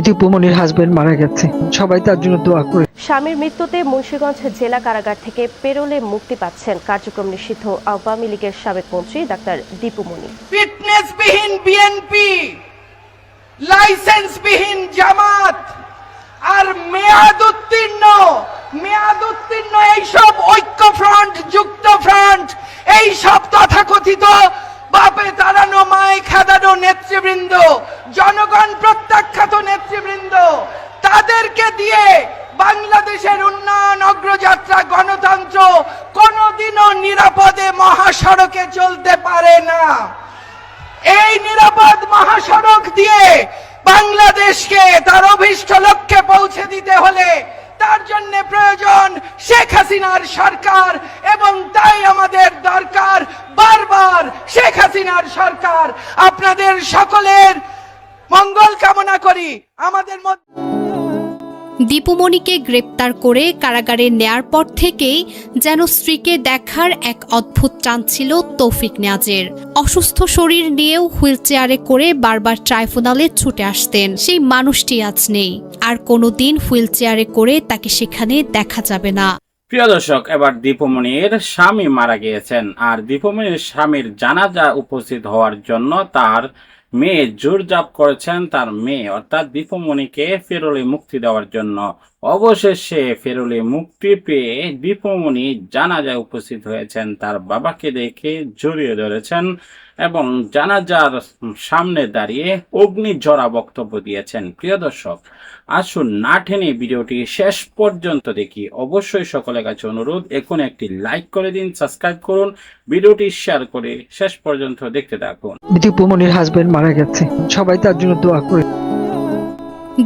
দীপুমনির husband মারা গেছে, সবাই তার জন্য দোয়া করে। স্বামীর মৃত্যুতে মুন্সিগঞ্জ জেলা কারাগার থেকে পেরোলে মুক্তি পাচ্ছেন কার্যক্রম নিষিদ্ধ আওয়ামী লীগের সাবেক মন্ত্রী ডাক্তার দীপুমনি। ফিটনেসবিহীন বিএনপি, লাইসেন্সবিহীন জামাত আর মেয়াদ উত্তীর্ণ এইসব ঐক্যফ্রন্ট, যুক্তফ্রন্ট, এইসব তথাকথিত বাপে তাড়ানো মায় খেদানো নেতৃবৃন্দ, জনগণ প্রত্যাখ্যাত নেতৃবৃন্দ, তাদেরকে দিয়ে বাংলাদেশের উন্নয়ন, অগ্রযাত্রা, গণতন্ত্র কোনোদিনও নিরাপদে মহাসড়কে চলতে পারে না। এই নিরাপদ মহাসড়ক দিয়ে বাংলাদেশকে তার অভীষ্ট লক্ষ্যে পৌঁছে দিতে হলে তার জন্য প্রয়োজন শেখ হাসিনার সরকার, এবং তাই আমাদের দরকার বারবার শেখ হাসিনার সরকার। আপনাদের সকলের মঙ্গল কামনা করি। আমাদের দীপুমনিকে গ্রেপ্তার করে কারাগারে নেয়ার পর থেকেই যেন স্ত্রীকে দেখার এক অদ্ভুত টান ছিল তৌফিক নেয়াজের। অসুস্থ শরীর নিয়েও হুইল চেয়ারে করে বারবার ট্রাইব্যুনালে ছুটে আসতেন সেই মানুষটি আজ নেই, আর কোনোদিন হুইল চেয়ারে করে তাকে সেখানে দেখা যাবে না। প্রিয় দর্শক, এবার দীপুমনির স্বামী মারা গিয়েছেন, আর দীপুমনির স্বামীর জানাজা উপস্থিত হওয়ার জন্য তার মেয়ে জোরজাপ করেছেন তার মেয়ে অর্থাৎ দীপুমনিকে ফেরোলে মুক্তি দেওয়ার জন্য। অবশেষে ফেরোলে মুক্তি পেয়ে দীপুমনি জানাজায় উপস্থিত হয়েছেন, তার বাবাকে দেখে জড়িয়ে ধরেছেন এবং জানাজার সামনে দাঁড়িয়ে অগ্নিঝরা বক্তব্য দিয়েছেন। প্রিয় দর্শক, আসুন না টেনে ভিডিওটি শেষ পর্যন্ত দেখি। অবশ্যই সকলের কাছে অনুরোধ, এখন একটি লাইক করে দিন, সাবস্ক্রাইব করুন, ভিডিওটি শেয়ার করে শেষ পর্যন্ত দেখতে থাকুন। দীপুমনির হাজবেন্ড মারা গেছে, সবাই তার জন্য দোয়া করে।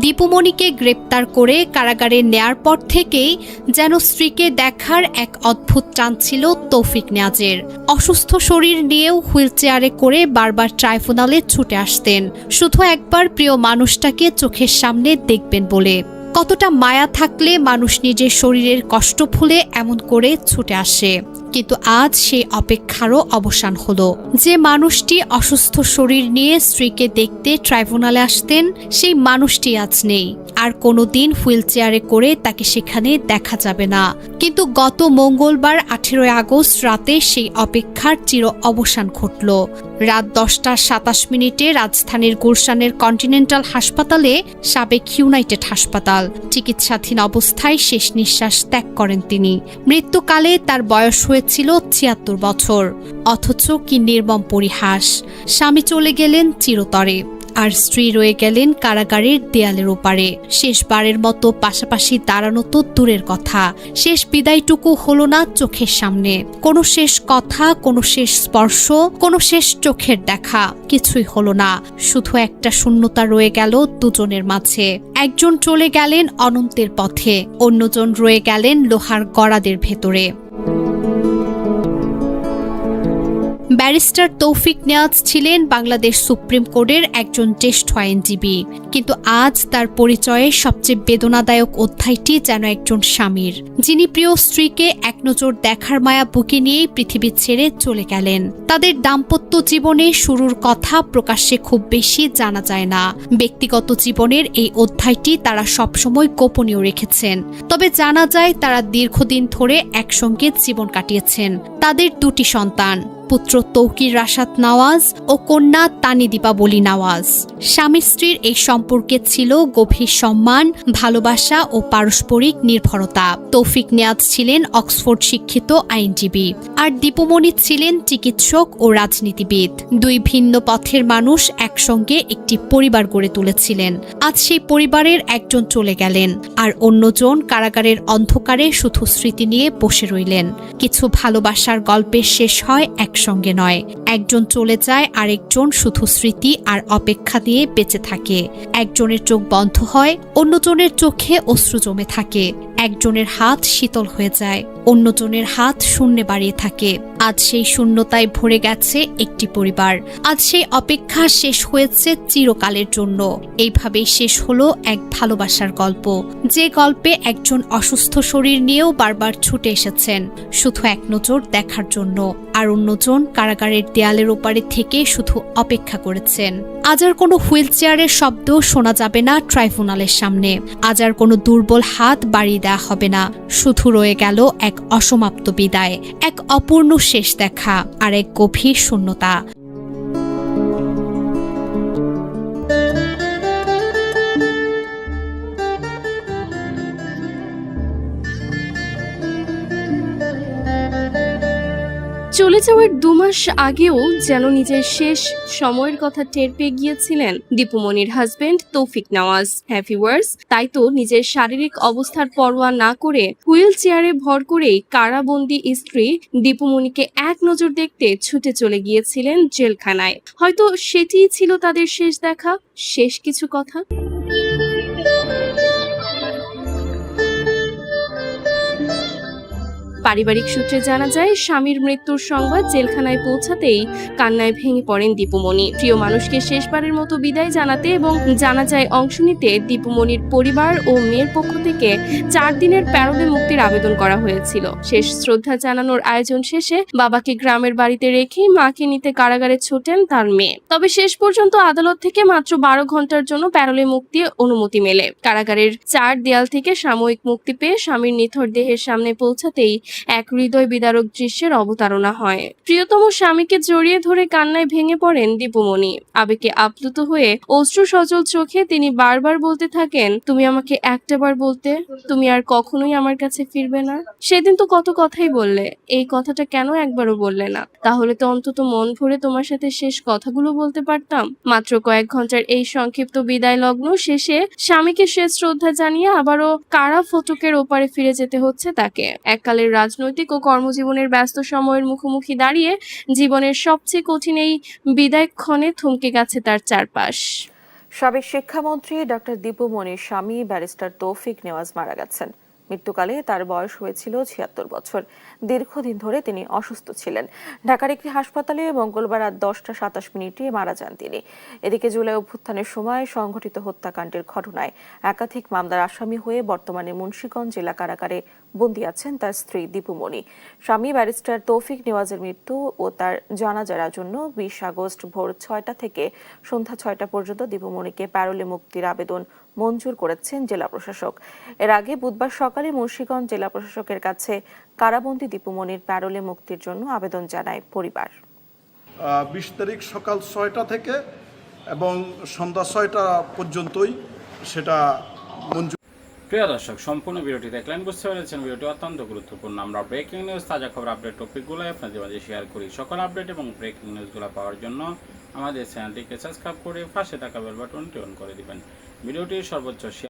দীপুমনিকে গ্রেপ্তার করে কারাগারে নেয়ার পর থেকেই যেন স্ত্রীকে দেখার এক অদ্ভুত টান ছিল তৌফিক নেয়াজের। অসুস্থ শরীর নিয়েও হুইল চেয়ারে করে বারবার ট্রাইব্যুনালে ছুটে আসতেন শুধু একবার প্রিয় মানুষটাকে চোখের সামনে দেখবেন বলে। কতটা মায়া থাকলে মানুষ নিজের শরীরের কষ্ট ভুলে এমন করে ছুটে আসে, কিন্তু আজ সেই অপেক্ষারও অবসান হলো। যে মানুষটি অসুস্থ শরীর নিয়ে স্ত্রীকে দেখতে ট্রাইব্যুনালে আসতেন সেই মানুষটি আজ নেই, আর কোনোদিন হুইল চেয়ারে করে তাকে সেখানে দেখা যাবে না। কিন্তু গত মঙ্গলবার 18 আগস্ট রাতে সেই অপেক্ষার চির অবসান ঘটল। রাত 10:27 রাজধানীর গুলশানের কন্টিনেন্টাল হাসপাতালে, সাবেক ইউনাইটেড হাসপাতাল, চিকিৎসাধীন অবস্থায় শেষ নিঃশ্বাস ত্যাগ করেন তিনি। মৃত্যুকালে তার বয়স হয়েছিল 76 বছর। অথচ কি নির্মম পরিহাস, স্বামী চলে গেলেন চিরতরে, আর স্ত্রী রয়ে গেলেন কারাগারের দেয়ালের ওপারে। শেষবারের মতো পাশাপাশি দাঁড়ানো তো দূরের কথা, শেষ বিদায়টুকু হলো না চোখের সামনে। কোনো শেষ কথা, কোনো শেষ স্পর্শ, কোনো শেষ চোখের দেখা কিছুই হলো না। শুধু একটা শূন্যতা রয়ে গেল দুজনের মাঝে। একজন চলে গেলেন অনন্তের পথে, অন্যজন রয়ে গেলেন লোহার গড়াদের ভেতরে। ব্যারিস্টার তৌফিক নেয়াজ ছিলেন বাংলাদেশ সুপ্রিম কোর্টের একজন জ্যেষ্ঠ আইনজীবী, কিন্তু আজ তার পরিচয়ে সবচেয়ে বেদনাদায়ক অধ্যায়টি যেন একজন স্বামীর, যিনি প্রিয় স্ত্রীকে এক নজর দেখার মায়া বুকে নিয়েই পৃথিবী ছেড়ে চলে গেলেন। তাদের দাম্পত্য জীবনে শুরুর কথা প্রকাশ্যে খুব বেশি জানা যায় না। ব্যক্তিগত জীবনের এই অধ্যায়টি তারা সবসময় গোপনীয় রেখেছেন, তবে জানা যায় তারা দীর্ঘদিন ধরে একসঙ্গে জীবন কাটিয়েছেন। তাদের দুটি সন্তান, পুত্র তৌকির রাশাদ নওয়াজ ও কন্যা তানি দীপাবলি নওয়াজ। স্বামী স্ত্রীর এই সম্পর্কে ছিল গভীর সম্মান, ভালোবাসা ও পারস্পরিক নির্ভরতা। তৌফিক নেয়াজ ছিলেন অক্সফোর্ড শিক্ষিত আইনজীবী, আর দীপুমনি ছিলেন চিকিৎসক ও রাজনীতিবিদ। দুই ভিন্ন পথের মানুষ একসঙ্গে একটি পরিবার গড়ে তুলেছিলেন। আজ সেই পরিবারের একজন চলে গেলেন, আর অন্যজন কারাগারের অন্ধকারে শুধু স্মৃতি নিয়ে বসে রইলেন। কিছু ভালোবাসার গল্পের শেষ হয় একসঙ্গে নয়, একজন চলে যায়, আরেকজন শুধু স্মৃতি আর অপেক্ষা দিয়ে বেঁচে থাকে। একজনের চোখ বন্ধ হয়, অন্যজনের চোখে অশ্রু জমে থাকে। একজনের হাত শীতল হয়ে যায়, অন্যজনের হাত শূন্যে বাড়িয়ে থাকে। আজ সেই শূন্যতায় ভরে গেছে একটি পরিবার। আজ সেই অপেক্ষা শেষ হয়েছে চিরকালের জন্য। এইভাবেই শেষ হলো এক ভালোবাসার গল্প, যে গল্পে একজন অসুস্থ শরীর নিয়েও বারবার ছুটে এসেছেন শুধু এক নজর দেখার জন্য, আর অন্যজন কারাগারের দেয়ালের ওপারে থেকে শুধু অপেক্ষা করেছেন। আজ আর কোনো হুইল চেয়ারের শব্দ শোনা যাবে না ট্রাইব্যুনালের সামনে। আজ আর কোনো দুর্বল হাত বাড়িয়ে দেওয়া হবে না। শুধু রয়ে গেল এক অসমাপ্ত বিদায়, এক অপূর্ণ শেষ দেখা, আর এক গভীর শূন্যতা। চলে যাওয়ার 2 মাস আগেও যেন নিজের শেষ সময়ের কথা টের পেয়ে গিয়েছিলেন দীপুমনির হাজবেন্ড তৌফিক নেওয়াজ। হ্যাপিওয়ার্স, তাই তো নিজের শারীরিক অবস্থার পরোয়া না করে হুইল চেয়ারে ভর করেই কারাবন্দী স্ত্রী দীপুমনিকে এক নজর দেখতে ছুটে চলে গিয়েছিলেন জেলখানায়। হয়তো সেটিই ছিল তাদের শেষ দেখা, শেষ কিছু কথা। পারিবারিক সূত্রে জানা যায়, স্বামীর মৃত্যুর সংবাদ জেলখানায় পৌঁছাতেই কান্নায় ভেঙে পড়েন দীপুমনি। প্রিয় মানুষকে শেষবারের মতো বিদায় জানাতে এবং জানাজায় অংশ নিতে দীপুমনির পরিবার ও মেয়ের পক্ষ থেকে 4 দিনের প্যারোলে মুক্তির আবেদন করা হয়েছিল। শেষ শ্রদ্ধা জানানোর আয়োজন শেষে বাবাকে গ্রামের বাড়িতে রেখে মাকে নিতে কারাগারে ছোটেন তার মেয়ে। তবে শেষ পর্যন্ত আদালত থেকে মাত্র 12 ঘন্টার জন্য প্যারোলে মুক্তির অনুমতি মেলে। কারাগারের 4 দেয়াল থেকে সাময়িক মুক্তি পেয়ে স্বামীর নিথর দেহের সামনে পৌঁছাতেই এক হৃদয় বিদারক দৃশ্যের অবতারণা হয়। প্রিয়তম স্বামীকে জড়িয়ে ধরে কান্নায় ভেঙে পড়েন দীপুমনি। আবেগে আপ্লুত হয়ে অশ্রু সজল চোখে তিনি বারবার বলতে থাকেন, তুমি আমাকে একটাবার বলতে, তুমি আর কখনোই আমার কাছে ফিরবে না। সেদিন তো কত কথাই বললে, এই কথাটা কেন একবারও বললে না? তাহলে তো অন্তত মন ভরে তোমার সাথে শেষ কথাগুলো বলতে পারতাম। মাত্র কয়েক ঘন্টার এই সংক্ষিপ্ত বিদায় লগ্ন শেষে স্বামীকে শেষ শ্রদ্ধা জানিয়ে আবারও কারা ফটকের ওপারে ফিরে যেতে হচ্ছে তাকে। এককালের রাজনৈতিক ও কর্মজীবনের ব্যস্ত সময়ের মুখোমুখি দাঁড়িয়ে জীবনের সবচেয়ে কঠিন এই বিদায় ক্ষণে থমকে গেছে তার চারপাশ। সাবেক শিক্ষামন্ত্রী ডক্টর দীপুমনির স্বামী ব্যারিস্টার তৌফিক নেওয়াজ মারা গেছেন। মৃত্যুকালে তার বয়স হয়েছিল 76 বছর। দীর্ঘদিন ধরে তিনি অসুস্থ ছিলেন। ঢাকার একটি হাসপাতালে মঙ্গলবার রাত 10:27 মারা যান তিনি। এদিকে জুলাই অভ্যুত্থানের সময় সংঘটিত হত্যাকাণ্ডের ঘটনায় একাধিক মামলার আসামি হয়ে বর্তমানে মুন্সিগঞ্জ জেলা কারাগারে বন্দী আছেন তার স্ত্রী দীপুমনি। স্বামী ব্যারিস্টার তৌফিক নেওয়াজের মৃত্যু ও তার জানাজার জন্য 20 আগস্ট ভোর 6টা থেকে সন্ধ্যা 6টা পর্যন্ত দীপুমনিকে প্যারোলে মুক্তির আবেদন মঞ্জুর করেছেন জেলা প্রশাসক। এর আগে বুধবার সকালে মুন্সিগঞ্জ জেলা প্রশাসকের কাছে কারাবন্দী দীপুমনির প্যারোলে মুক্তির জন্য আবেদন জানায় পরিবার। 20 তারিখ সকাল 6টা থেকে এবং সন্ধ্যা 6টা পর্যন্তই সেটা মঞ্জুর। প্রিয় দর্শক, সম্পূর্ণ ভিডিওটি দেখলেন, বুঝতে পেরেছেন ভিডিওটি অত্যন্ত গুরুত্বপূর্ণ। আমরা ব্রেকিং নিউজ, তাজা খবর, আপডেট টপিকগুলো আপনাদের মাঝে শেয়ার করি। সকল আপডেট এবং ব্রেকিং নিউজগুলো পাওয়ার জন্য আমাদের চ্যানেলটিকে সাবস্ক্রাইব করে পাশে থাকা বেল বাটনটি অন করে দিবেন। ভিডিওটি সর্বোচ্চ